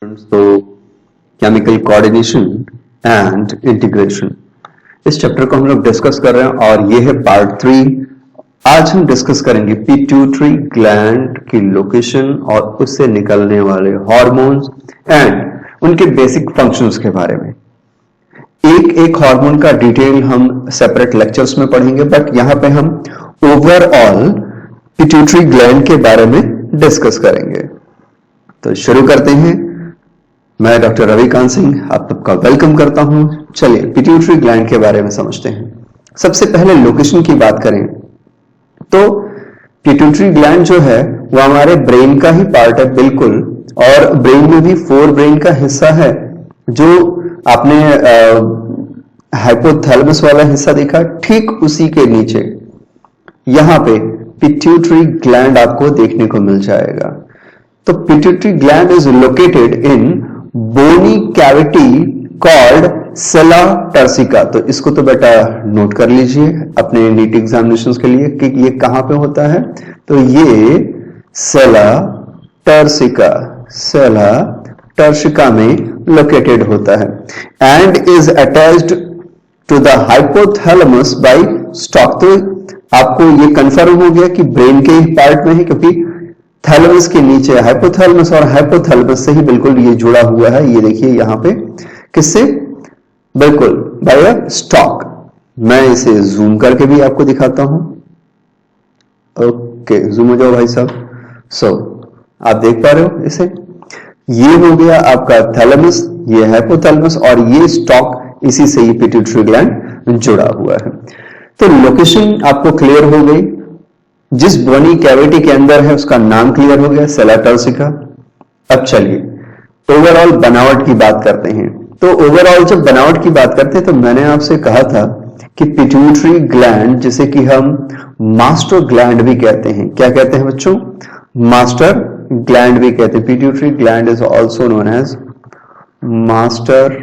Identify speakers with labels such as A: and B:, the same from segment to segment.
A: तो chemical coordination and integration इस chapter को हम लोग डिस्कस कर रहे हैं और ये है पार्ट 3। आज हम डिस्कस करेंगे पिट्यूटरी ग्लैंड की लोकेशन और उससे निकलने वाले हार्मोन्स एंड उनके बेसिक फंक्शंस के बारे में। एक एक हार्मोन का डिटेल हम सेपरेट लेक्चर्स में पढ़ेंगे, बट यहां पे हम ओवरऑल पिट्यूटरी ग्लैंड के बारे में डिस्कस करेंगे। तो शुरू करते हैं। मैं डॉक्टर रविकांत सिंह आप सबका वेलकम करता हूं। चलिए पिट्यूटरी ग्लैंड के बारे में समझते हैं। सबसे पहले लोकेशन की बात करें तो पिट्यूटरी ग्लैंड जो है वो हमारे ब्रेन का ही पार्ट है बिल्कुल, और ब्रेन में भी फोर ब्रेन का हिस्सा है। जो आपने हाइपोथैलेमस वाला हिस्सा देखा, ठीक उसी के नीचे यहां पे पिट्यूटरी ग्लैंड आपको देखने को मिल जाएगा। तो pituitary gland is located in bony cavity called sella turcica. तो इसको तो बेटा नोट कर लीजिए अपने नीट एग्जामिनेशंस के लिए कि ये कहां पे होता है। तो ये सेला टर्सिका में लोकेटेड होता है and is attached to the hypothalamus by stalk. तो आपको ये कंफर्म हो गया कि ब्रेन के ही पार्ट में है, क्योंकि थैलेमस के नीचे हाइपोथैलेमस और हाइपोथैलेमस से ही बिल्कुल ये जुड़ा हुआ है। ये देखिए यहां पे किससे, बिल्कुल बाय अ स्टॉक। मैं इसे जूम करके भी आपको दिखाता हूं। ओके, जूम हो जाओ भाई साहब। आप देख पा रहे हो इसे। ये हो गया आपका थैलेमस, ये हाइपोथैलेमस और ये स्टॉक, इसी से ये पिट्यूटरी ग्लैंड जुड़ा हुआ है। तो लोकेशन आपको क्लियर हो गई। जिस बोनी कैविटी के अंदर है उसका नाम क्लियर हो गया, सेला टर्सिका। अब चलिए ओवरऑल बनावट की बात करते हैं। तो ओवरऑल जब बनावट की बात करते हैं तो मैंने आपसे कहा था कि पिट्यूटरी ग्लैंड, जिसे कि हम मास्टर ग्लैंड भी कहते हैं, क्या कहते हैं बच्चों, मास्टर ग्लैंड भी कहते हैं। Pituitary gland is also known as master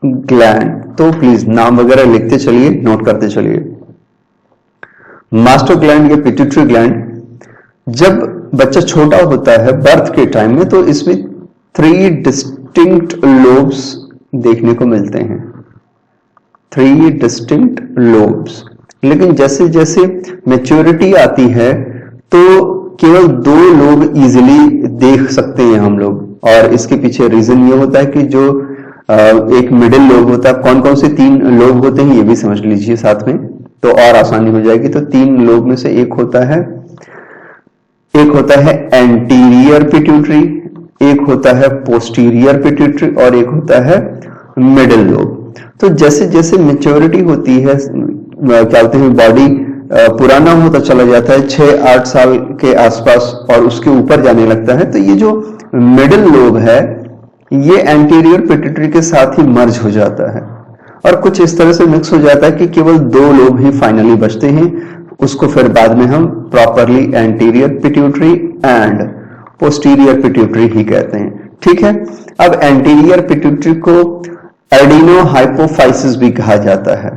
A: gland. तो प्लीज नाम वगैरह लिखते चलिए, नोट करते चलिए। मास्टर ग्लैंड या पिट्यूटरी ग्लैंड जब बच्चा छोटा होता है बर्थ के टाइम में, तो इसमें 3 डिस्टिंक्ट लोब्स देखने को मिलते हैं, 3 डिस्टिंक्ट लोब्स। लेकिन जैसे जैसे मैच्योरिटी आती है तो केवल 2 लोब इजीली देख सकते हैं हम लोग, और इसके पीछे रीजन ये होता है कि जो एक मिडिल लोब होता है। कौन कौन से 3 लोब होते हैं ये भी समझ लीजिए साथ में, तो और आसानी हो जाएगी। तो 3 लोब में से एक होता है एंटीरियर पिट्यूटरी, एक होता है पोस्टीरियर पिट्यूटरी और एक होता है मिडिल लोब। तो जैसे जैसे मैच्योरिटी होती है, क्या बोलते हैं, बॉडी पुराना होता चला जाता है 6-8 साल के आसपास और उसके ऊपर जाने लगता है, तो ये जो मिडिल लोब है ये एंटीरियर पिट्यूटरी के साथ ही मर्ज हो जाता है और कुछ इस तरह से मिक्स हो जाता है कि केवल 2 लोब ही फाइनली बचते हैं। उसको फिर बाद में हम properly anterior pituitary and posterior pituitary ही कहते हैं। ठीक है। अब एंटीरियर पिट्यूटरी को एडिनो हाइपोफाइसिस भी कहा जाता है,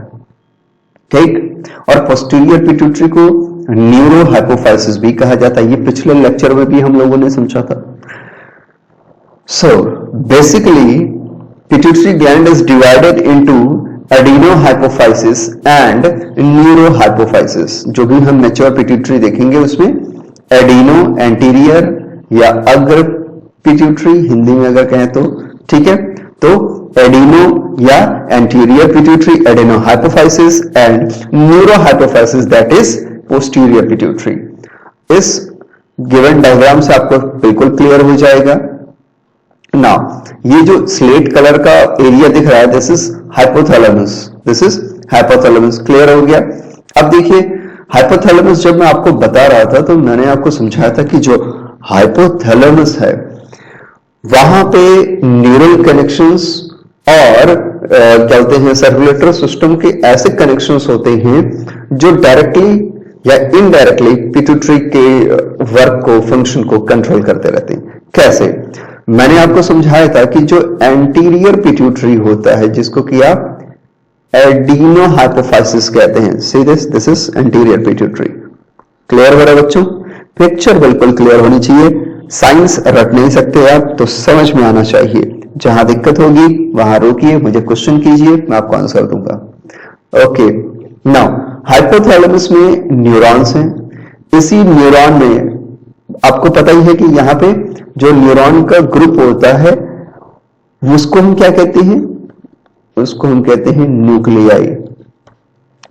A: ठीक, और पोस्टीरियर पिट्यूटरी को न्यूरो हाइपोफाइसिस भी कहा जाता है। ये पिछले लेक्चर में भी हम लोगों ने समझा था। So basically pituitary gland is divided into adenohypophysis and neurohypophysis। जो भी हम मैच्योर पिट्यूटरी देखेंगे उसमें एडिनो एंटीरियर या अग्र पिट्यूटरी हिंदी में अगर कहें तो, ठीक है, तो एडिनो या anterior pituitary adenohypophysis and neurohypophysis that is posterior pituitary. इस गिवन डायग्राम से आपको बिल्कुल क्लियर हो जाएगा। नाउ ये जो स्लेट कलर का एरिया दिख रहा है, दिस इज हाइपोथैलेमस। क्लियर हो गया। अब देखिए हाइपोथैलेमस, जब मैं आपको बता रहा था तो मैंने आपको समझाया था कि जो हाइपोथैलेमस है वहां पे न्यूरल कनेक्शंस और क्या बोलते हैं सर्कुलेटरी सिस्टम के ऐसे कनेक्शंस होते हैं जो डायरेक्टली या इनडायरेक्टली पिट्यूटरी के वर्क को, फंक्शन को कंट्रोल करते रहते हैं। कैसे, मैंने आपको समझाया था कि जो एंटीरियर पिट्यूटरी होता है जिसको कि आप एडिनोहाइपोफाइसिस कहते हैं, see this is anterior pituitary. Clear हो रहा है बच्चों? पिक्चर बिल्कुल क्लियर होनी चाहिए। साइंस रट नहीं सकते आप तो समझ में आना चाहिए। जहां दिक्कत होगी वहां रोकिए, मुझे क्वेश्चन कीजिए, मैं आपको आंसर दूंगा। ओके, नाउ हाइपोथैलेमस में न्यूरॉन्स हैं। इसी न्यूरॉन में आपको पता ही है कि यहाँ पे जो न्यूरॉन का ग्रुप होता है उसको हम क्या कहते हैं, उसको हम कहते हैं न्यूक्लियाई,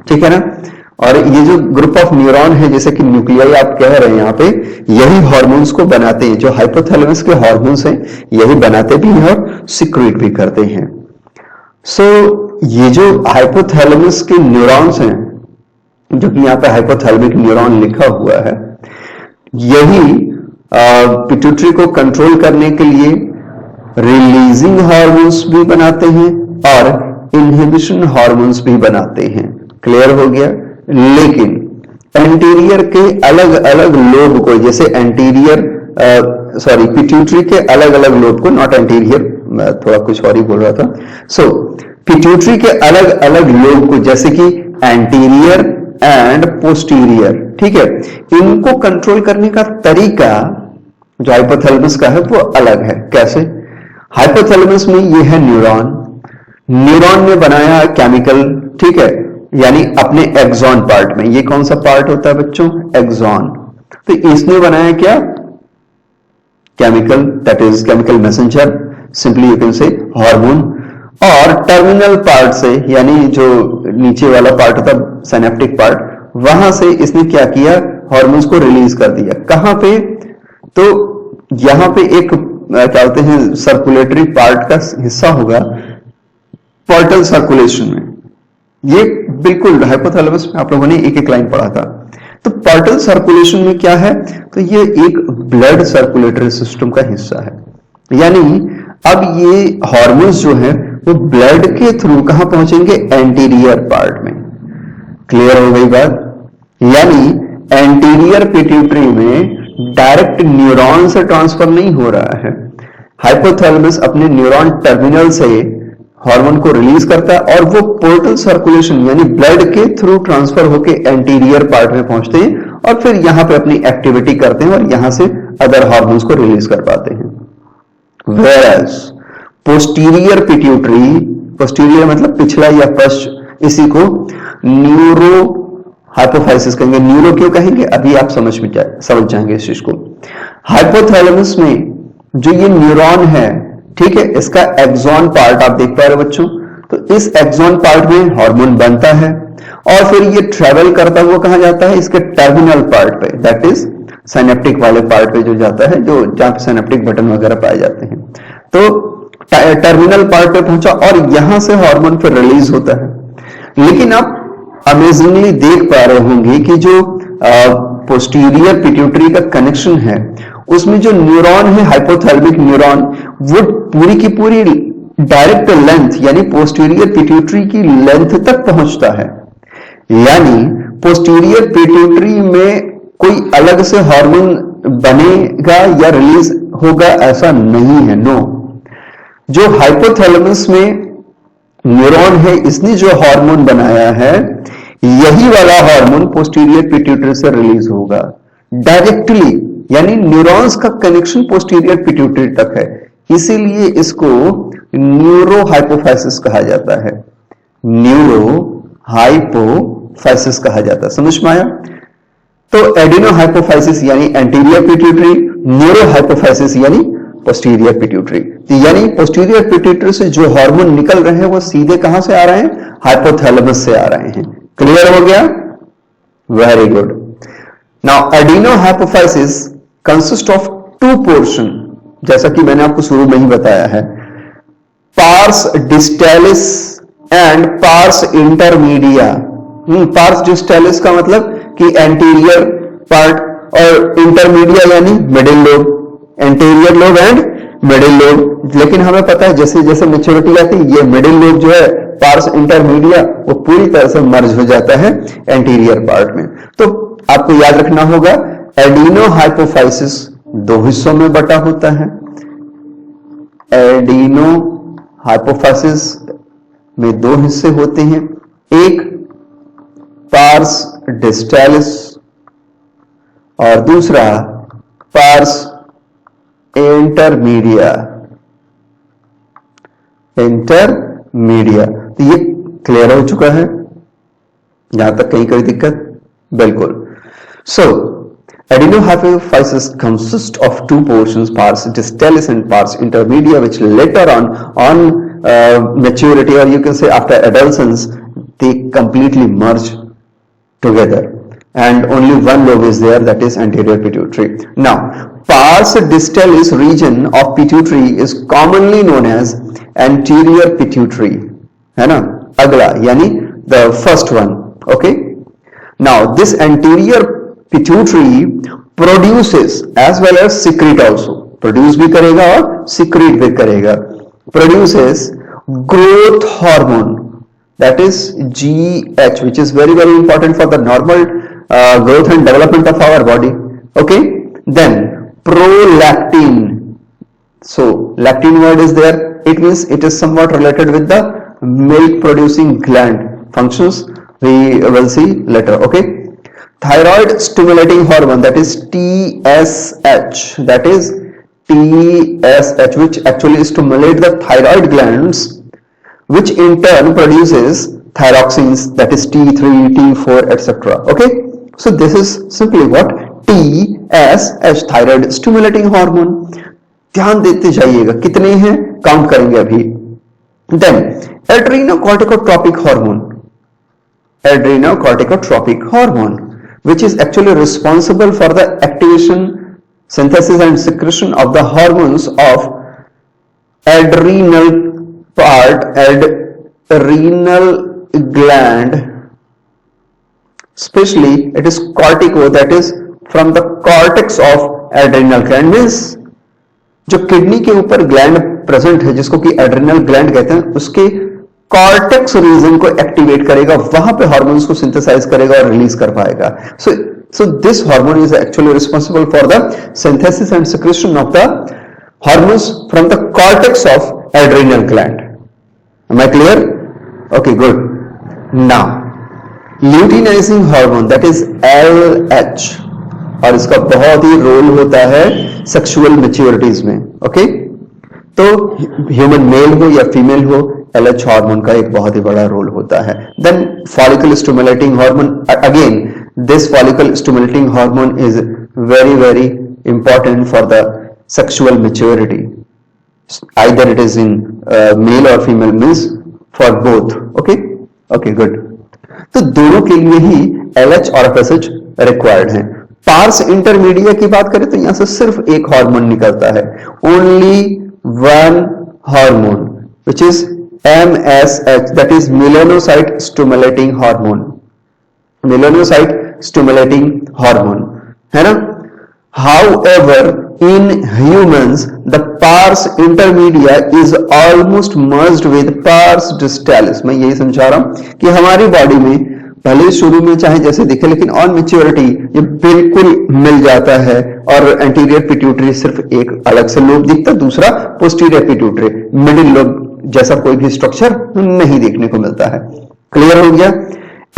A: ठीक है ना। और ये जो ग्रुप ऑफ न्यूरॉन है, जैसे कि न्यूक्लियाई आप कह रहे हैं यहाँ पे, यही हार्मोन्स को बनाते हैं। जो हाइपोथैलेमस के हार्मोन्स हैं यही बनाते भी हैं और सिक्रीट भी करते हैं। सो ये जो हाइपोथैलेमस के न्यूरॉन्स हैं, जो कि यहाँ पे हाइपोथैलेमिक न्यूरॉन लिखा हुआ है, यही पिट्यूटरी को कंट्रोल करने के लिए रिलीजिंग हार्मोन्स भी बनाते हैं और इनहिबिशन हार्मोन्स भी बनाते हैं। क्लियर हो गया। लेकिन एंटीरियर के अलग अलग लोब को, जैसे एंटीरियर पिट्यूटरी के अलग अलग लोब को, नॉट एंटीरियर, मैं थोड़ा कुछ और ही बोल रहा था। सो पिट्यूटरी के अलग अलग लोब को, जैसे कि एंटीरियर एंड पोस्टीरियर, ठीक है, इनको कंट्रोल करने का तरीका जो हाइपोथैलेमस का है वो अलग है। कैसे? हाइपोथैलेमस में ये है न्यूरॉन, न्यूरॉन ने बनाया केमिकल, ठीक है, यानी अपने एक्सॉन पार्ट में। ये कौन सा पार्ट होता है बच्चों? एक्सॉन। तो इसने बनाया क्या? Chemical, that is chemical messenger, simply you can say hormone. और टर्मिनल पार्ट से, यानी जो नीचे वाला पार्ट होता है सिनेप्टिक पार्ट, वहां से इसने क्या किया? हार्मोन्स को रिलीज कर दिया। कहां पे? तो यहां पे एक क्या कहते हैं सर्कुलेटरी पार्ट का हिस्सा होगा, पोर्टल सर्कुलेशन में। ये बिल्कुल हाइपोथैलेमस में आप लोगों ने एक एक लाइन पढ़ा था। तो पोर्टल सर्कुलेशन में क्या है? तो ये एक ब्लड सर्कुलेटरी सिस्टम का हिस्सा है। यानी अब ये हार्मोन्स जो है वो ब्लड के थ्रू कहां पहुंचेंगे? एंटीरियर पार्ट में। क्लियर हो गई बात? यानी एंटीरियर पिट्यूटरी में डायरेक्ट न्यूरॉन से ट्रांसफर नहीं हो रहा है। हाइपोथैलेमस अपने न्यूरॉन टर्मिनल से हार्मोन को रिलीज करता है और वो पोर्टल सर्कुलेशन यानी ब्लड के थ्रू ट्रांसफर होके एंटीरियर पार्ट में पहुंचते हैं और फिर यहां पे अपनी एक्टिविटी करते हैं और यहां से अदर हार्मोन्स को रिलीज कर पाते हैं। Whereas पोस्टीरियर पिट्यूटरी, पोस्टीरियर मतलब पिछला या पश्च, इसी को न्यूरो हाइपोफाइसिस कहेंगे। न्यूरो क्यों कहेंगे अभी आप समझ जाएंगे इस चीज को। हाइपोथैलेमस में जो ये न्यूरॉन है, ठीक है, इसका एक्सॉन पार्ट आप देख पा रहे हो बच्चों। तो इस एक्सॉन पार्ट में हार्मोन बनता है और फिर ये ट्रेवल करता हुआ कहां जाता है? इसके टर्मिनल पार्ट पे, दैट इज सिनेप्टिक वाले पार्ट पे जो जाता है, जो जहां पे सिनेप्टिक बटन वगैरह पाए जाते हैं। तो टर्मिनल पार्ट पे पहुंचा और यहां से हार्मोन फिर रिलीज होता है। लेकिन आप अमेजिंगली देख पा रहे होंगे कि जो पोस्टीरियर पिट्यूटरी का कनेक्शन है उसमें जो न्यूरॉन है हाइपोथैलेमिक न्यूरॉन, वो पूरी की पूरी डायरेक्ट लेंथ यानी पोस्टीरियर पिट्यूटरी की लेंथ तक पहुंचता है। यानी पोस्टीरियर पिट्यूटरी में कोई अलग से हार्मोन बनेगा या रिलीज होगा ऐसा नहीं है, नो। जो हाइपोथैलेमस में न्यूरॉन है इसने जो हार्मोन बनाया है यही वाला हार्मोन पोस्टीरियर पिट्यूटरी से रिलीज होगा डायरेक्टली, यानी न्यूरॉन्स का कनेक्शन पोस्टीरियर पिट्यूटरी तक है। इसीलिए इसको न्यूरो हाइपोफाइसिस कहा जाता है, न्यूरो हाइपोफाइसिस कहा जाता है। समझ में आया? तो एडिनो हाइपोफाइसिस यानी एंटीरियर पिट्यूटरी, न्यूरो हाइपोफाइसिस यानी पोस्टीरियर पिट्यूटरी। यानी पोस्टीरियर पिट्यूटरी से जो हार्मोन निकल रहे हैं वो सीधे कहां से आ रहे हैं? हाइपोथैलेमस से आ रहे हैं। क्लियर हो गया? Very good. Now adenohypophysis consist of two portion, जैसा कि मैंने आपको शुरू में ही बताया है, pars distalis and pars intermedia. Pars distalis का मतलब कि एंटीरियर पार्ट और इंटरमीडिया यानी middle lobe, anterior lobe and middle lobe. लेकिन हमें पता है जैसे जैसे मैच्योरिटी आती है ये मिडिल लोब जो है पार्स इंटरमीडिया वो पूरी तरह से मर्ज हो जाता है एंटीरियर पार्ट में। तो आपको याद रखना होगा एडिनो हाइपोफाइसिस दो हिस्सों में बटा होता है। एडिनो हाइपोफाइसिस में दो हिस्से होते हैं, एक पार्स डिस्टेलिस और दूसरा पार्स इंटरमीडिया, इंटरमीडिया। तो ये क्लियर हो चुका है यहां तक, कहीं कोई दिक्कत? बिल्कुल। सो adenohypophysis consists of two portions, pars distalis and pars intermedia, which later on maturity, or you can say after adolescence, they completely merge together, and only one lobe is there, that is anterior pituitary. Now pars distalis region of pituitary is commonly known as anterior pituitary, है ना, अगला यानी the first one. Okay, now this anterior pituitary produces as well as secrete also, produce भी करेगा और secrete भी करेगा, produces growth hormone, that is GH, which is very very important for the normal growth and development of our body. Okay, then prolactin. So lactin word is there, it means it is somewhat related with the milk producing gland functions, we will see later. Okay, thyroid stimulating hormone, that is TSH, that is TSH, which actually stimulate the thyroid glands, which in turn produces thyroxines, that is T3, T4, etc. Okay, so this is simply what TSH, thyroid stimulating hormone. ध्यान देते जाइएगा, कितने हैं count करेंगे अभी. Then adrenocorticotropic hormone, adrenocorticotropic hormone, which is actually responsible for the activation, synthesis and secretion of the hormones of adrenal part, adrenal gland, especially it is cortico, that is from the cortex of adrenal gland, means जो kidney के ऊपर gland present है जिसको कि adrenal gland कहते हैं, उसके cortex reason को एक्टिवेट करेगा, वहां पे हार्मोन्स को सिंथेसाइज करेगा और रिलीज कर पाएगा. So this hormone is actually responsible for the synthesis and secretion of the hormones from the cortex of adrenal gland. Am I clear? Okay, good. Now luteinizing hormone, that is LH, और इसका बहुत ही role होता है sexual मैच्योरिटीज में. Okay, तो human male हो या female हो, LH हार्मोन का एक बहुत ही बड़ा रोल होता है. Then follicle stimulating hormone, again this follicle stimulating hormone is very very important for the sexual maturity, either it is in male or female, means for both. Okay okay, good. तो दोनों के लिए ही LH और FSH required है. Pars intermedia की बात करें तो यहां से सिर्फ एक हार्मोन निकलता है, only one hormone, which is MSH, that is melanocyte stimulating hormone. Melanocyte stimulating hormone है ना. However in humans the pars intermedia is almost merged with pars distalis. मैं यही समझा रहा हूं कि हमारी बॉडी में भले शुरू में चाहे जैसे दिखे, लेकिन ऑन मैच्योरिटी ये बिल्कुल मिल जाता है, और एंटीरियर पिट्यूटरी सिर्फ एक अलग से लोब दिखता, दूसरा पोस्टीरियर पिट्यूटरी, मिडिल लोब जैसा कोई भी स्ट्रक्चर नहीं देखने को मिलता है. क्लियर हो गया?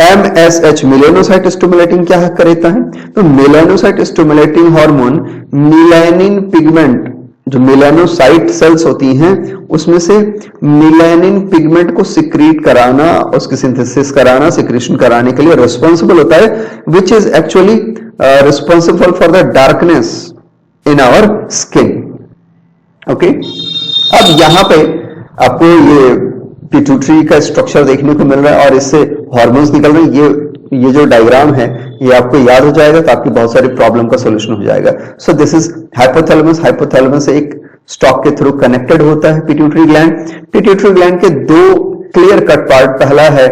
A: MSH मेलानोसाइट स्टिमुलेटिंग क्या करता है? तो melanocyte stimulating hormone melanin pigment, जो मेलानोसाइट सेल्स होती हैं उसमें से मेलानिन पिगमेंट को सिक्रीट कराना, उसकी सिंथेसिस कराना, सिक्रेशन कराने के लिए रिस्पॉन्सिबल होता है, which is actually responsible for the darkness in our skin. Okay, अब यहां पे आपको ये पिट्यूटरी का स्ट्रक्चर देखने को मिल रहा है और इससे हार्मोन्स निकल रहे हैं. ये जो डायग्राम है ये आपको याद हो जाएगा तो आपकी बहुत सारी प्रॉब्लम का सॉल्यूशन हो जाएगा. So this is hypothalamus. Hypothalamus एक स्टॉक के थ्रू कनेक्टेड होता है पिट्यूटरी ग्लैंड. पिट्यूटरी ग्लैंड के दो क्लियर कट पार्ट, पहला है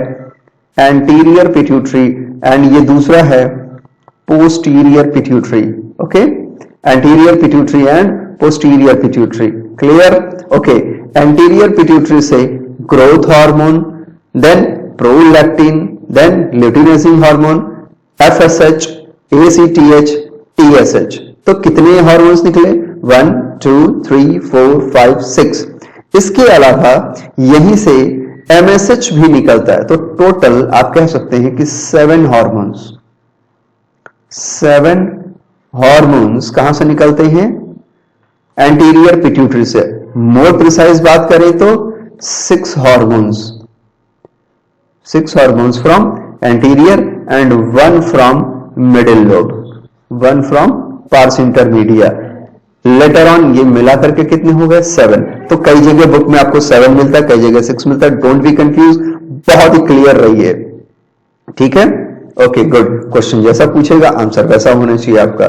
A: एंटीरियर पिट्यूटरी एंड ये दूसरा है posterior pituitary. Okay, anterior pituitary and posterior pituitary. Clear? Okay, anterior pituitary से growth hormone, then prolactin, then luteinizing hormone, FSH, ACTH, TSH. तो कितने हार्मोन्स निकले? 1, 2, 3, 4, 5, 6. इसके अलावा यहीं से MSH भी निकलता है, तो टोटल आप कह सकते हैं कि 7 हार्मोन्स. 7 हार्मोन्स कहां से निकलते हैं? एंटीरियर पिट्यूटरी से। मोर प्रिसाइज बात करें तो 6 hormones from anterior and 1 from middle lobe, 1 from parse intermedia. Later on ये मिला करके कितने हो गए? 7। तो कई जगह बुक में आपको 7 मिलता है, कई जगह 6 मिलता है। डोंट बी कंफ्यूज, बहुत ही क्लियर रहिए, ठीक है? Okay good. क्वेश्चन जैसा पूछेगा आंसर वैसा होना चाहिए आपका।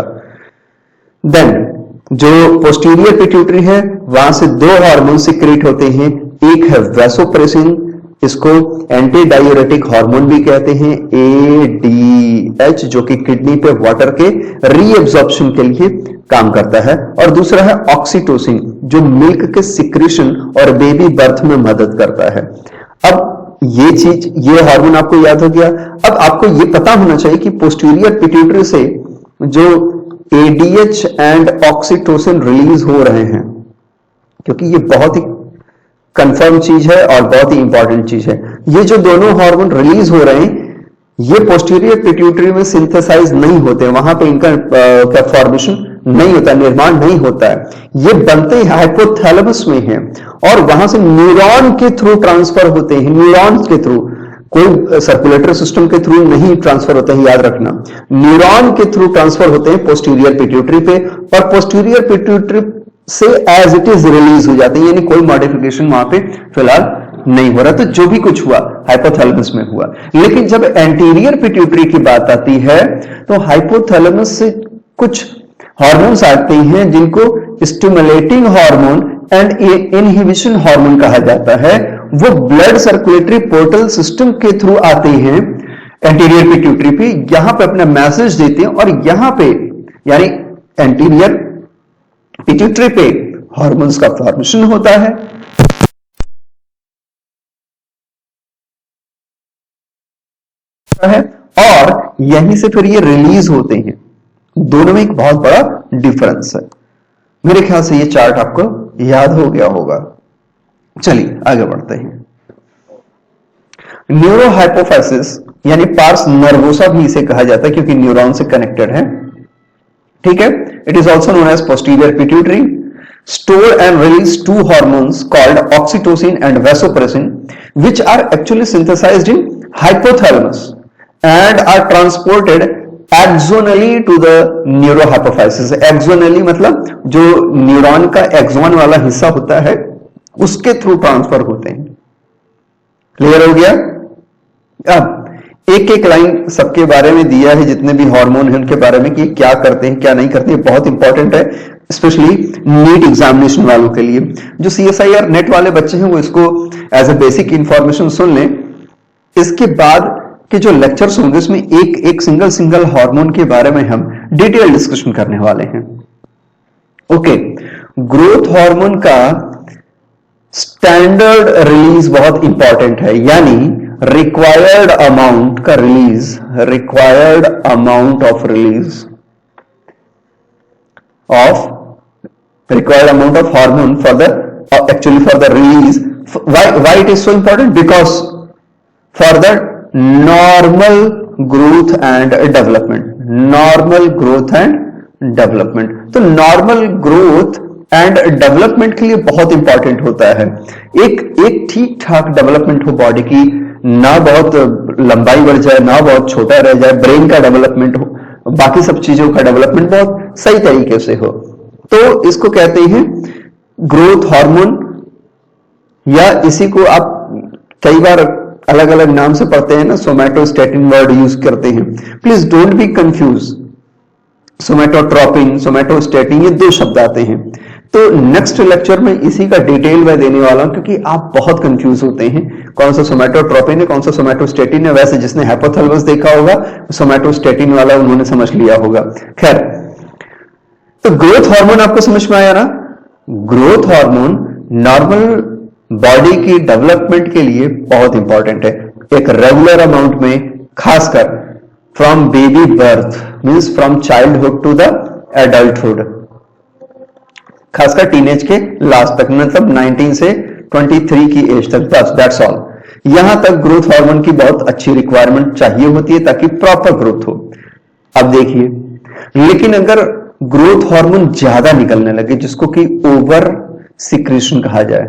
A: देन जो पोस्टीरियर पिट्यूटरी है वहां से 2 हार्मोन सिक्रेट होते हैं। एक है वैसोप्रेसिन, इसको एंटी डायूरेटिक हार्मोन भी कहते हैं, ADH, जो कि किडनी पे वाटर के रीएब्जॉर्प्शन के लिए काम करता है। और दूसरा है ऑक्सीटोसिन, जो मिल्क के सिक्रीशन और बेबी बर्थ में मदद करता है। अब ये हार्मोन आपको याद हो गया। अब आपको ये पता होना चाहिए कि पोस्टीरियर पिट्यूटरी से जो ADH एंड ऑक्सीटोसिन रिलीज हो रहे हैं, क्योंकि ये बहुत ही कंफर्म चीज है और बहुत ही इंपॉर्टेंट चीज है। ये जो दोनों हार्मोन रिलीज हो रहे हैं ये पोस्टीरियर पिट्यूटरी में सिंथेसाइज नहीं होते, वहां पे इनका क्या फॉर्मेशन नहीं होता, निर्माण नहीं होता है। ये बनते ही हाइपोथैलेमस में हैं और वहां से न्यूरॉन के थ्रू ट्रांसफर होते हैं। न्यूरॉन्स के थ्रू, कोई सर्कुलेटरी सिस्टम के थ्रू नहीं ट्रांसफर होते हैं, याद रखना। न्यूरॉन के थ्रू ट्रांसफर होते हैं पोस्टीरियर पिट्यूटरी पे, और पोस्टीरियर पिट्यूटरी से एज इट इज रिलीज हो जाते हैं, यानी कोई मॉडिफिकेशन वहां पे फिलहाल नहीं हो रहा। तो जो भी कुछ हुआ हाइपोथैलेमस में हुआ। लेकिन जब एंटीरियर पिट्यूटरी की बात आती है तो हाइपोथैलेमस से कुछ हार्मोन्स आते हैं जिनको stimulating hormone and inhibition hormone कहा जाता है। वो ब्लड सर्कुलेटरी पोर्टल सिस्टम के थ्रू आते हैं एंटीरियर पिट्यूटरी पे, यहां पे अपना मैसेज देते हैं और यहां पे यानी एंटीरियर पिट्यूटरी पे हार्मोन्स का फॉर्मेशन होता है। और यहीं से फिर ये रिलीज होते हैं। दोनों में एक बहुत बड़ा डिफरेंस है। मेरे ख्याल से ये चार्ट आपको याद हो गया होगा। चलिए आगे बढ़ते हैं। न्यूरो हाइपोफाइसिस यानी पार्स नर्वोसा भी इसे कहा जाता है क्योंकि न्यूरॉन से कनेक्टेड है, ठीक है। It is also known as posterior pituitary. Store and release 2 hormones called oxytocin and vasopressin, which are actually synthesized in hypothalamus and are transported axonally to the neurohypophysis. Axonally मतलब जो neuron का axon वाला हिस्सा होता है उसके through transfer होते हैं। क्लियर हो गया? अब एक एक लाइन सबके बारे में दिया है, जितने भी हार्मोन हैं उनके बारे में कि क्या करते हैं क्या नहीं करते हैं। बहुत इंपॉर्टेंट है स्पेशली नीट एग्जामिनेशन वालों के लिए। जो CSIR नेट वाले बच्चे हैं वो इसको एज ए बेसिक इंफॉर्मेशन सुन लें। इसके बाद के जो लेक्चर्स होंगे उसमें एक एक सिंगल हार्मोन के बारे में हम डिटेल डिस्कशन करने वाले हैं। ओके, ग्रोथ हार्मोन का स्टैंडर्ड रिलीज बहुत इंपॉर्टेंट है, यानी रिक्वायर्ड अमाउंट का release, required amount of release of required amount of hormone for the actually for the release. Why it is so important? Because for the normal growth and development, normal growth and development. तो normal growth and development के लिए बहुत important होता है। एक ठीक ठाक development हो बॉडी की, ना बहुत लंबाई बढ़ जाए ना बहुत छोटा रह जाए, ब्रेन का डेवलपमेंट हो, बाकी सब चीजों का डेवलपमेंट बहुत सही तरीके से हो, तो इसको कहते हैं ग्रोथ हार्मोन, या इसी को आप कई बार अलग अलग नाम से पढ़ते हैं ना, सोमैटोस्टैटिन वर्ड यूज करते हैं। Please don't be confuse. Somatotropin, somatostatin, ये 2 शब्द आते हैं। तो नेक्स्ट लेक्चर में इसी का डिटेल मैं देने वाला हूं, क्योंकि आप बहुत कंफ्यूज होते हैं कौन सा सोमैटोट्रोपिन है कौन सा सोमैटोस्टैटिन है। वैसे जिसने हाइपोथैलेमस देखा होगा सोमैटोस्टैटिन वाला उन्होंने समझ लिया होगा। खैर, तो ग्रोथ हार्मोन आपको समझ में आया ना? ग्रोथ हार्मोन नॉर्मल बॉडी की डेवलपमेंट के लिए बहुत इंपॉर्टेंट है। एक रेगुलर अमाउंट में, खासकर from baby birth means from childhood to the adulthood, खासकर टीनेज के लास्ट तक, मतलब 19 से 23 की एज तक, बस दैट्स ऑल। यहां तक ग्रोथ हार्मोन की बहुत अच्छी रिक्वायरमेंट चाहिए होती है ताकि प्रॉपर ग्रोथ हो। अब देखिए, लेकिन अगर ग्रोथ हार्मोन ज्यादा निकलने लगे, जिसको कि ओवर सिक्रीशन कहा जाए,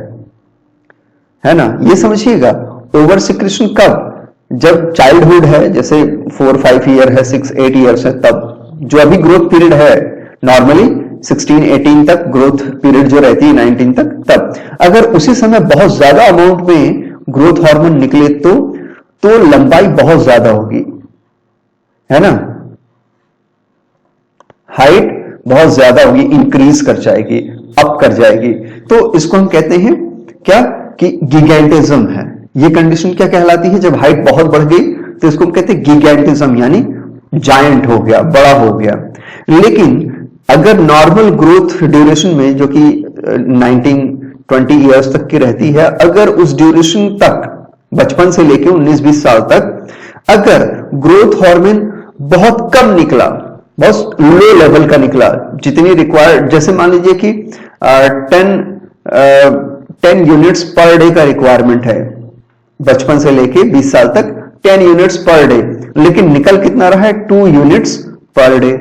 A: है ना। ये समझिएगा, ओवर सिक्रीशन कब, जब चाइल्डहुड है, जैसे 4-5 ईयर है, 6-8 ईयर्स है, तब जो अभी ग्रोथ पीरियड है नॉर्मली 16-18 तक ग्रोथ पीरियड जो रहती है 19 तक, तब अगर उसी समय बहुत ज्यादा अमाउंट में ग्रोथ हार्मोन निकले तो लंबाई बहुत ज्यादा होगी, है ना, हाइट बहुत ज्यादा होगी, इंक्रीज कर जाएगी, अप कर जाएगी। तो इसको हम कहते हैं क्या कि गिगैंटिज्म है। ये कंडीशन क्या कहलाती है, जब हाइट बहुत बढ़ गई तो इसको हम कहते हैं गिगैंटिज्म, यानी जायंट हो गया, बड़ा हो गया। लेकिन अगर नॉर्मल ग्रोथ ड्यूरेशन में जो कि 19-20 ईयर्स तक की रहती है, अगर उस ड्यूरेशन तक बचपन से लेकर 19-20 साल तक अगर ग्रोथ हार्मोन बहुत कम निकला, बहुत लो लेवल का निकला, जितनी रिक्वायर्ड, जैसे मान लीजिए कि 10 यूनिट्स पर डे का रिक्वायरमेंट है बचपन से लेके 20 साल तक, 10 यूनिट्स पर डे, लेकिन निकल कितना रहा है, 2 यूनिट्स पर डे,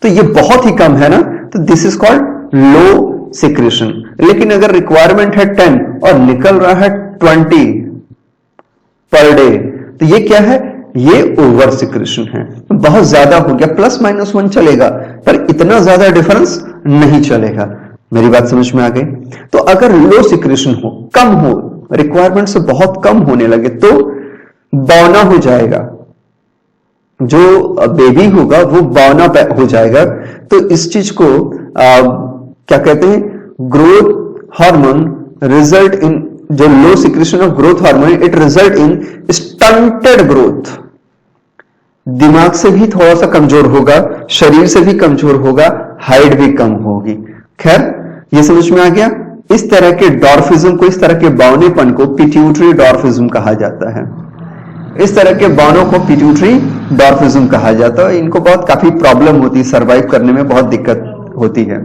A: तो ये बहुत ही कम है ना, तो this is called low secretion. लेकिन अगर रिक्वायरमेंट है 10 और निकल रहा है 20 पर डे, तो ये क्या है, ये ओवर सिक्रेशन है, बहुत ज्यादा हो गया, +-1 चलेगा, पर इतना ज्यादा डिफरेंस नहीं चलेगा। मेरी बात समझ में आ गई। तो अगर लो सिक्रेशन हो, कम हो, रिक्वायरमेंट से बहुत कम होने लगे, तो बौना हो जाएगा, जो बेबी होगा वो बौना हो जाएगा। तो इस चीज को क्या कहते हैं, ग्रोथ हार्मोन रिजल्ट इन, जो low secretion of growth hormone, it result in stunted growth, दिमाग से भी थोड़ा सा कमजोर होगा, शरीर से भी कमजोर होगा, हाइट भी कम होगी। खैर, ये समझ में आ गया। इस तरह के डॉर्फिज्म को, इस तरह के बौनेपन को पिट्यूटरी डॉर्फिज्म कहा जाता है। इस तरह के बौनों को पिट्यूटरी डॉर्फिज्म कहा जाता है। इनको बहुत काफी प्रॉब्लम होती है, सर्वाइव करने में बहुत दिक्कत होती है।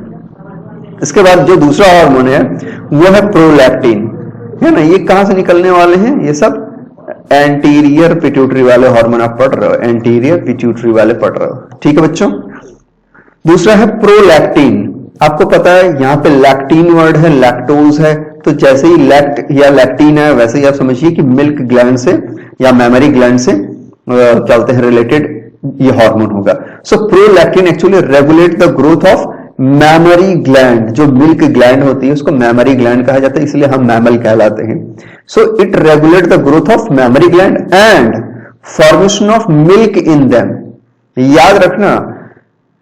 A: इसके बाद जो दूसरा हार्मोन है वो है प्रोलैक्टिन, है ना। ये कहां से निकलने वाले हैं, ये सब एंटीरियर पिट्यूटरी वाले हार्मोन आप पढ़ रहे हो, एंटीरियर पिट्यूटरी वाले पढ़ रहे हो, ठीक है बच्चों। दूसरा है प्रोलैक्टिन। आपको पता है यहां पे लैक्टीन वर्ड है, लैक्टोज है, तो जैसे ही लैक्ट या लैक्टीन है, वैसे ही आप समझिए कि मिल्क ग्लैंड से या मैमरी ग्लैंड से क्या बोलते हैं रिलेटेड ये हार्मोन होगा। So prolactin actually regulate the growth of mammary gland. जो मिल्क ग्लैंड होती है उसको मैमरी ग्लैंड कहा जाता है, इसलिए हम मैमल कहलाते हैं। So it regulate the growth of mammary gland and formation of milk in them. याद रखना,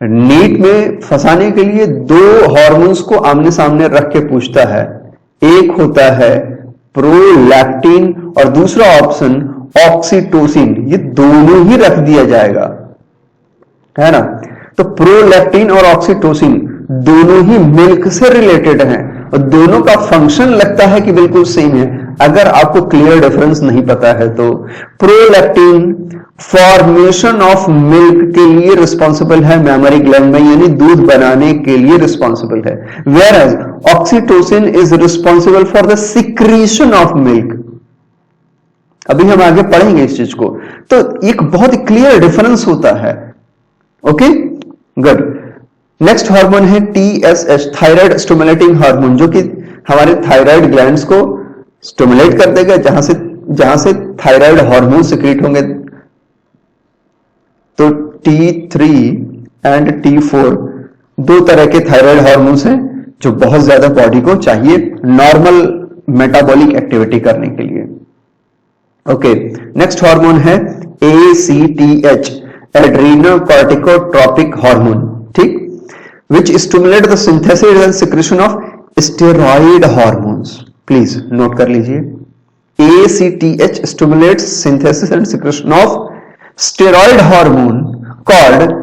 A: नीट में फंसाने के लिए 2 हार्मोन्स को आमने सामने रख के पूछता है, एक होता है प्रोलैक्टिन और दूसरा ऑप्शन ऑक्सीटोसिन। ये दोनों ही रख दिया जाएगा, है ना। तो प्रोलैक्टिन और ऑक्सीटोसिन दोनों ही मिल्क से रिलेटेड हैं और दोनों का फंक्शन लगता है कि बिल्कुल सेम है। अगर आपको क्लियर डिफरेंस नहीं पता है तो प्रोलैक्टिन फॉर्मेशन ऑफ मिल्क के लिए रिस्पॉन्सिबल है मैमरी ग्लैंड में, यानी दूध बनाने के लिए रिस्पॉन्सिबल है, whereas oxytocin is responsible for the secretion of milk. अभी हम आगे पढ़ेंगे इस चीज को। तो एक बहुत क्लियर डिफरेंस होता है। Okay, good. नेक्स्ट हार्मोन है TSH, थायराइड स्टिमुलेटिंग हार्मोन, जो कि हमारे थायराइड ग्लैंड्स को स्टिमुलेट कर देगा, जहां से थायराइड हार्मोन सिक्रीट होंगे। तो T3 एंड T4 2 तरह के थायराइड हार्मोन्स हैं जो बहुत ज्यादा बॉडी को चाहिए नॉर्मल मेटाबॉलिक एक्टिविटी करने के लिए। ओके, नेक्स्ट हार्मोन है ACTH, एड्रीनल कॉर्टिकोट्रोपिक हार्मोन, ठीक, which stimulate the synthesis and secretion of steroid hormones। Please note कर लीजिए, ACTH stimulates synthesis and secretion of steroid hormone called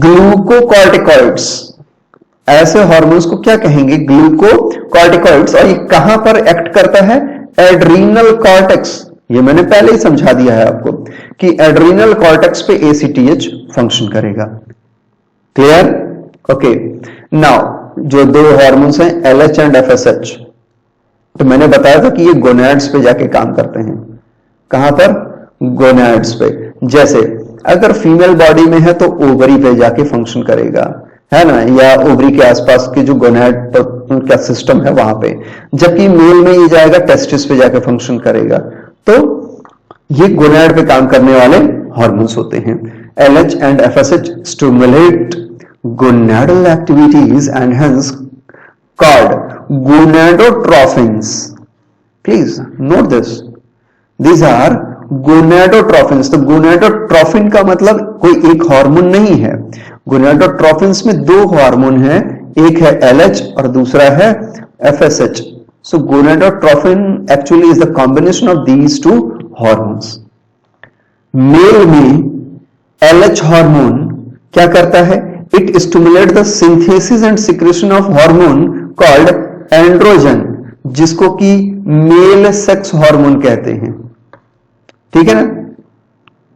A: glucocorticoids। ऐसे हार्मोन्स को क्या कहेंगे, ग्लूकोकॉर्टिकॉइड्स। और ये कहां पर एक्ट करता है, एड्रीनल कॉर्टेक्स। ये मैंने पहले ही समझा दिया है आपको कि एड्रीनल कॉर्टेक्स पे ACTH फंक्शन करेगा। क्लियर? ओके, नाउ जो 2 हार्मोन्स हैं LH एंड FSH, तो मैंने बताया था कि ये गोनैड्स पे जाके काम करते हैं। कहां पर, गोनैड्स पे। जैसे अगर फीमेल बॉडी में है तो ओवरी पे जाके फंक्शन करेगा, है ना, या ओवरी के आसपास के जो गोनैड का सिस्टम है वहां पे, जबकि मेल में ये जाएगा टेस्टिस पे जाके फंक्शन करेगा। तो ये गोनैड पे काम करने वाले हार्मोन्स होते हैं। LH and FSH stimulate gonadal activities and hence called gonadotrophins. Please note this. These are gonadotrophins. तो गोनाडोट्रोफिन का मतलब कोई एक हार्मोन नहीं है। गोनाडोट्रोफिन्स में दो हार्मोन हैं, एक है LH और दूसरा है FSH. So gonadotrophin actually is the combination of these two hormones. Male में LH हार्मोन क्या करता है? It stimulates the synthesis and secretion of hormone called androgen, जिसको कि मेल सेक्स हार्मोन कहते हैं। ठीक है ना?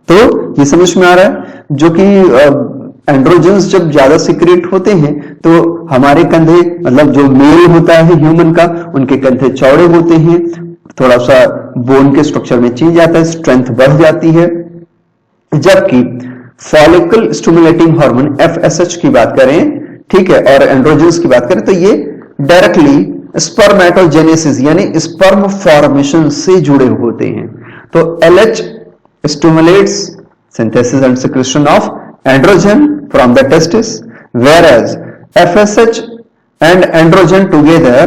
A: तो ये समझ में आ रहा है, जो कि एंड्रोजन्स जब ज्यादा सिक्रेट होते हैं तो हमारे कंधे, मतलब जो मेल होता है ह्यूमन का, उनके कंधे चौड़े होते हैं, थोड़ा सा बोन के स्ट्रक्चर में चेंज आता है, स्ट्रेंथ बढ़ जाती है। जबकि फॉलिकल स्टिमुलेटिंग हार्मोन FSH की बात करें, ठीक है, और एंड्रोजन्स की बात करें तो ये डायरेक्टली स्पर्मेटोजेनेसिस यानी स्पर्म फॉर्मेशन से जुड़े होते हैं। तो LH stimulates synthesis and secretion of androgen from the testis, whereas FSH and androgen together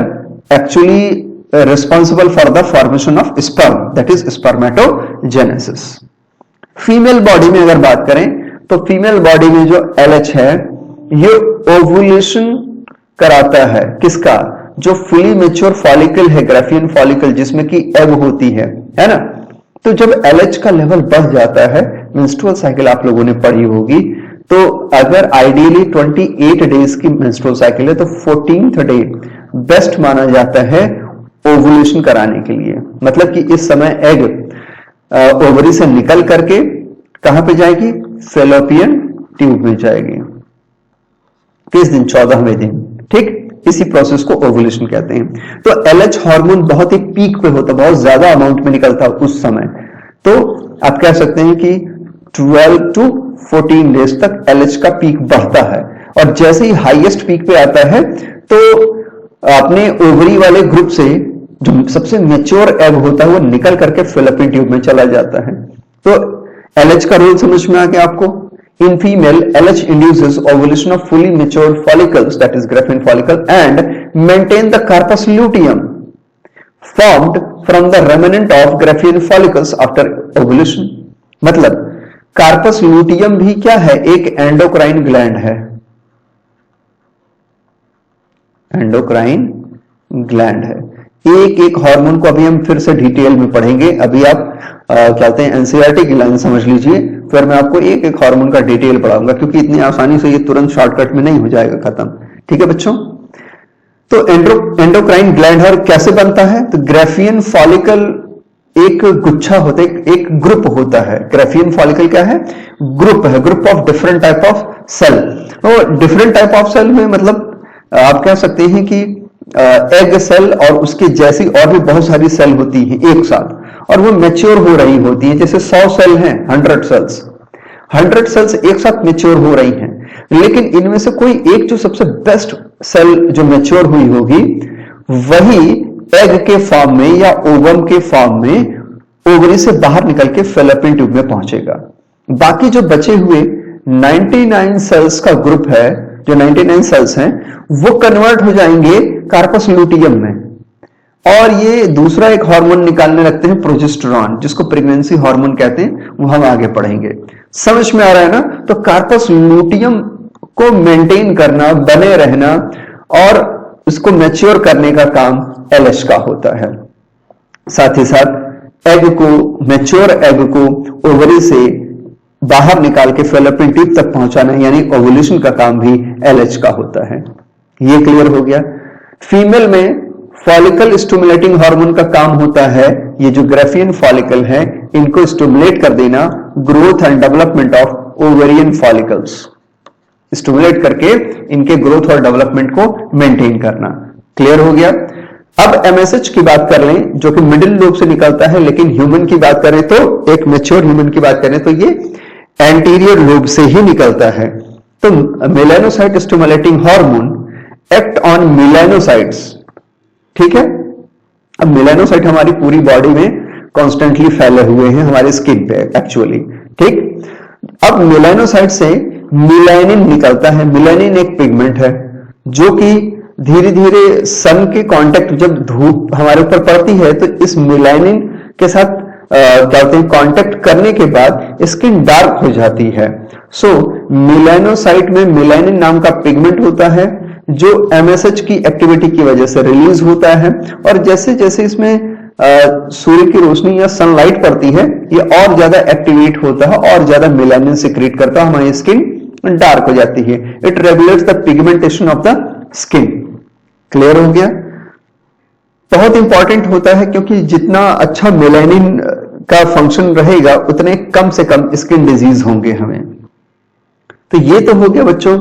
A: actually responsible for the formation of sperm, that is spermatogenesis. Female body में अगर बात करें तो फीमेल बॉडी में जो LH है ये ओवुलेशन कराता है, किसका? जो फुली मैच्योर फॉलिकल है, ग्राफियन फॉलिकल, जिसमें कि एग होती है ना। तो जब LH का लेवल बढ़ जाता है, मेंस्ट्रुअल साइकिल आप लोगों ने पढ़ी होगी, तो अगर आइडियली 28 डेज की मेंस्ट्रुअल साइकिल है तो 14th डे बेस्ट माना जाता है ओवुलेशन कराने के लिए। मतलब कि इस समय एग ओवरी से निकल करके कहां पे जाएगी? फेलोपियन ट्यूब में जाएगी। किस दिन? 14वें दिन। ठीक, इसी प्रोसेस को ओवुलेशन कहते हैं। तो LH हार्मोन बहुत ही पीक पे होता, बहुत ज्यादा अमाउंट में निकलता उस समय। तो आप कह सकते हैं कि 12 to 14 डेज तक LH का पीक बढ़ता है, और जैसे ही हाईएस्ट पीक पे आता है तो अपने ओवरी वाले ग्रुप से जो सबसे मैच्योर एग होता है वो निकल करके फेलोपियन ट्यूब में चला जाता है। तो LH का रोल समझ में आ गया आपको? In female, LH induces ovulation of fully matured follicles, that is Graafian follicle, and maintain the corpus luteum formed from the remnant of Graafian follicles after ovulation. मतलब कार्पस लूटियम भी क्या है? एक एंडोक्राइन ग्लैंड है, endocrine gland है। एक एक hormone को अभी हम फिर से डिटेल में पढ़ेंगे। अभी आप क्या कहते हैं एनसीईआरटी की लाइन समझ लीजिए, फिर मैं आपको एक एक हार्मोन का डिटेल पढ़ाऊंगा, क्योंकि इतनी आसानी से ये तुरंत शॉर्टकट में नहीं हो जाएगा खत्म। ठीक है बच्चों? तो एंडोक्राइन ग्लैंड और कैसे बनता है? तो ग्राफियन फॉलिकल एक गुच्छा होता है, एक ग्रुप होता है। ग्राफियन फॉलिकल क्या है? ग्रुप है, group of different type of cell. और डिफरेंट टाइप ऑफ सेल में मतलब आप कह सकते हैं कि एग सेल और उसके जैसी और भी बहुत सारी सेल होती हैं एक साथ, और वो मैच्योर हो रही होती है। जैसे 100 सेल हैं, 100 सेल्स एक साथ मैच्योर हो रही हैं, लेकिन इनमें से कोई एक जो सबसे बेस्ट सेल जो मैच्योर हुई होगी वही एग के फॉर्म में या ओवम के फॉर्म में ओवरी से बाहर निकल के फेलोपियन ट्यूब में पहुंचेगा। बाकी जो बचे हुए 99 सेल्स का ग्रुप है, जो 99 सेल्स हैं, वो कन्वर्ट हो जाएंगे कार्पस लूटियम में, और ये दूसरा एक हार्मोन निकालने लगते हैं, प्रोजेस्टेरॉन, जिसको प्रेगनेंसी हार्मोन कहते हैं। वो हम आगे पढ़ेंगे। समझ में आ रहा है ना? तो कार्पस लूटियम को मेंटेन करना, बने रहना और उसको मैच्योर करने का काम LH का होता है। साथ ही साथ एग को, मैच्योर एग को ओवरी से बाहर निकाल के फेलोपियन ट्यूब तक पहुंचाना यानी ओवुलेशन का काम भी LH का होता है। ये क्लियर हो गया? फीमेल में फॉलिकल स्टिमुलेटिंग हार्मोन का काम होता है, ये जो ग्राफियन फॉलिकल है इनको स्टिमुलेट कर देना, growth and development of ovarian follicles, stimulate करके इनके ग्रोथ और डेवलपमेंट को मेंटेन करना। क्लियर हो गया? अब MSH की बात कर लें, जो कि मिडिल लोब से निकलता है, लेकिन ह्यूमन की बात करें तो, एक मैच्योर ह्यूमन की बात करें तो ये एंटीरियर लोब से ही निकलता है। तो melanocyte stimulating hormone act on melanocytes, ठीक है। अब मेलानोसाइट हमारी पूरी बॉडी में कॉन्स्टेंटली फैले हुए हैं हमारे स्किन पे एक्चुअली, ठीक। अब मेलानोसाइट से मेलानिन निकलता है। मेलानिन एक पिगमेंट है जो कि धीरे धीरे सन के कांटेक्ट, जब धूप हमारे ऊपर पड़ती है तो इस मेलानिन के साथ क्या होते हैं, कांटेक्ट करने के बाद स्किन डार्क हो जाती है। सो मेलानोसाइट में मेलानिन नाम का पिगमेंट होता है जो एमएसएच की एक्टिविटी की वजह से रिलीज होता है, और जैसे जैसे इसमें सूर्य की रोशनी या सनलाइट पड़ती है ये और ज्यादा एक्टिवेट होता है और ज्यादा मेलानिन सिक्रीट करता है, हमारी स्किन डार्क हो जाती है। It regulates the pigmentation of the skin. Clear हो गया? बहुत इंपॉर्टेंट होता है क्योंकि जितना अच्छा मेलानिन का फंक्शन रहेगा उतने कम से कम स्किन डिजीज होंगे हमें। तो ये तो हो गया बच्चों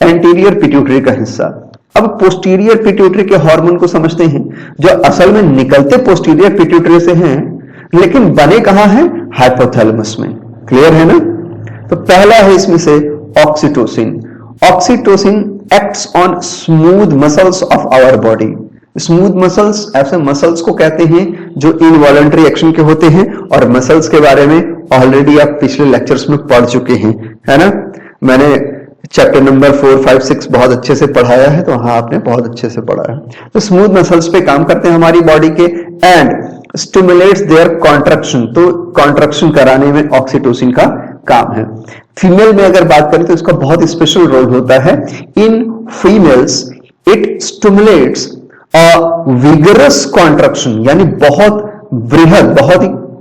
A: एंटीरियर पिट्यूटरी का हिस्सा। अब पोस्टीरियर पिट्यूटरी के हार्मोन को समझते हैं, जो असल में निकलते पोस्टीरियर पिट्यूटरी से हैं लेकिन बने कहां हैं, हाइपोथैलेमस में। क्लियर है ना? तो पहला है इसमें से oxytocin. Oxytocin acts on smooth muscles of our body. Smooth muscles ऐसे मसल्स को कहते हैं जो इनवॉलंटरी एक्शन के होते हैं, और मसल्स के बारे में ऑलरेडी आप पिछले लेक्चर्स में पढ़ चुके हैं, है ना। मैंने चैप्टर नंबर 4, 5, 6 बहुत अच्छे से पढ़ाया है, तो हाँ आपने बहुत अच्छे से पढ़ा है। तो स्मूथ मसल्स पे काम करते हैं हमारी बॉडी के, एंड स्टिमुलेट्स देयर कॉन्ट्रैक्शन। तो कॉन्ट्रैक्शन कराने में ऑक्सीटोसिन का काम है। फीमेल में अगर बात करें तो इसका बहुत स्पेशल रोल होता है। In females it stimulates vigorous contraction, यानी बहुत बृहद,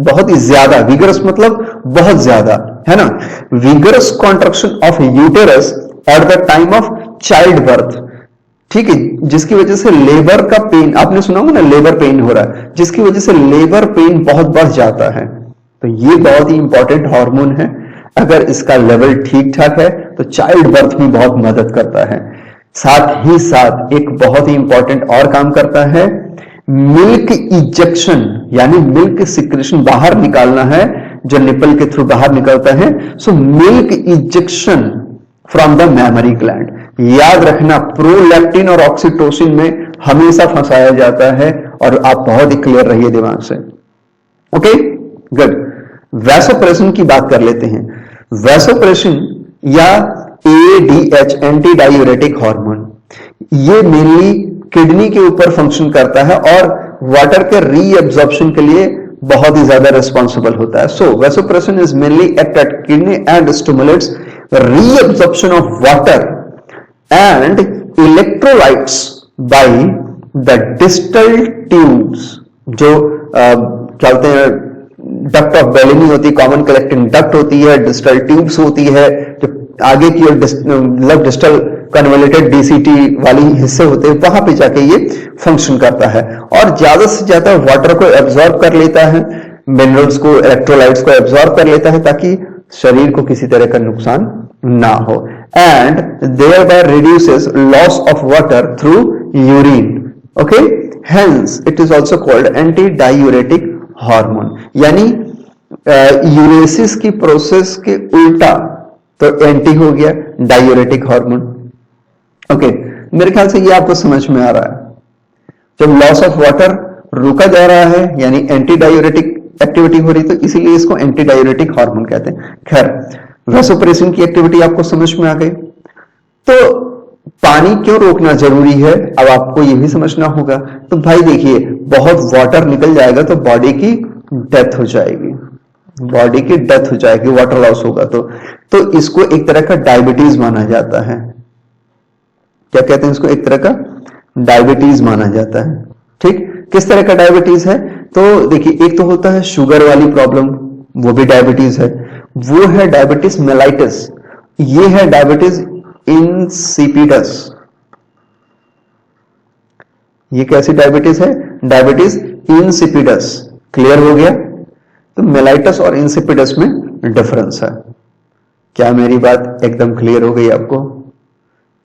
A: बहुत ही ज्यादा, विगरस मतलब बहुत ज्यादा, है ना। Vigorous contraction of uterus at the time of child birth, ठीक है, जिसकी वजह से लेबर का पेन, आपने सुना होगा ना लेबर पेन हो रहा है, जिसकी वजह से लेबर पेन बहुत बढ़ जाता है। तो ये बहुत ही इंपॉर्टेंट हार्मोन है। अगर इसका लेवल ठीक ठाक है तो चाइल्ड बर्थ में बहुत मदद करता है। साथ ही साथ एक बहुत ही इंपॉर्टेंट और काम करता है, मिल्क इजेक्शन, यानी मिल्क सिक्रेशन बाहर निकालना है, जो निपल के थ्रू बाहर निकलता है। So milk ejection from the mammary gland. याद रखना, प्रोलैक्टिन और ऑक्सीटोसिन में हमेशा फंसाया जाता है, और आप बहुत ही क्लियर रहिए दिमाग से। Okay, good. वैसोप्रेसिन की बात कर लेते हैं। वैसोप्रेसिन या एडीएच, एंटी डायूरेटिक हार्मोन, ये मेनली किडनी के ऊपर फंक्शन करता है और वाटर के रीअब्जॉर्प्शन के लिए बहुत ही ज्यादा रिस्पॉन्सिबल होता है। So vasopressin is mainly act at kidney and stimulates reabsorption of water and electrolytes by the distal tubes, जो क्या बोलते हैं, डक्ट ऑफ बेलिनी होती है, कॉमन कलेक्टिंग डक्ट होती है, डिस्टल ट्यूब्स होती है, जो आगे की ओर डिस्टल कन्वोल्यूटेड डीसीटी वाली हिस्से होते हैं, वहां पे जाके ये फंक्शन करता है और ज्यादा से ज्यादा वाटर को एब्जॉर्ब कर लेता है, मिनरल्स को, इलेक्ट्रोलाइट्स को एब्जॉर्ब कर लेता है, ताकि शरीर को किसी तरह का नुकसान ना हो। And thereby reduces loss of water through urine. Okay, hence it is also called anti diuretic hormone, यानी यूरेसिस की प्रोसेस के उल्टा, तो एंटी हो गया डायूरेटिक हार्मोन। ओके, मेरे ख्याल से ये आपको समझ में आ रहा है। जब लॉस ऑफ वाटर रुका जा रहा है यानी एंटी डायूरेटिक एक्टिविटी हो रही, तो इसीलिए इसको एंटी डायूरेटिक हार्मोन कहते हैं। खैर, वैसोप्रेसिन की एक्टिविटी आपको समझ में आ गई। तो पानी क्यों रोकना जरूरी है, अब आपको यह भी समझना होगा। तो भाई देखिए, बहुत वाटर निकल जाएगा तो बॉडी की डेथ हो जाएगी, बॉडी की डेथ हो जाएगी, वाटर लॉस होगा तो इसको एक तरह का डायबिटीज माना जाता है। क्या कहते हैं इसको? एक तरह का डायबिटीज माना जाता है। ठीक, किस तरह का डायबिटीज है? तो देखिए, एक तो होता है शुगर वाली प्रॉब्लम, वो भी डायबिटीज है। वो है डायबिटीज मेलाइटिस, ये है डायबिटीज इंसिपिडस। ये कैसी डायबिटीज है? Diabetes insipidus. क्लियर हो गया? तो मेलाइटस और इंसिपिडस में डिफरेंस है। क्या मेरी बात एकदम क्लियर हो गई आपको?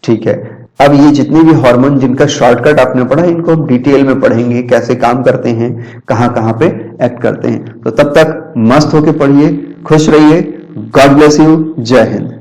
A: ठीक है। अब ये जितने भी हार्मोन जिनका शॉर्टकट आपने पढ़ा, इनको हम डिटेल में पढ़ेंगे, कैसे काम करते हैं, कहां कहां पे एक्ट करते हैं। तो तब तक मस्त होके पढ़िए, खुश रहिए, गॉड ब्लेस यू। जय हिंद।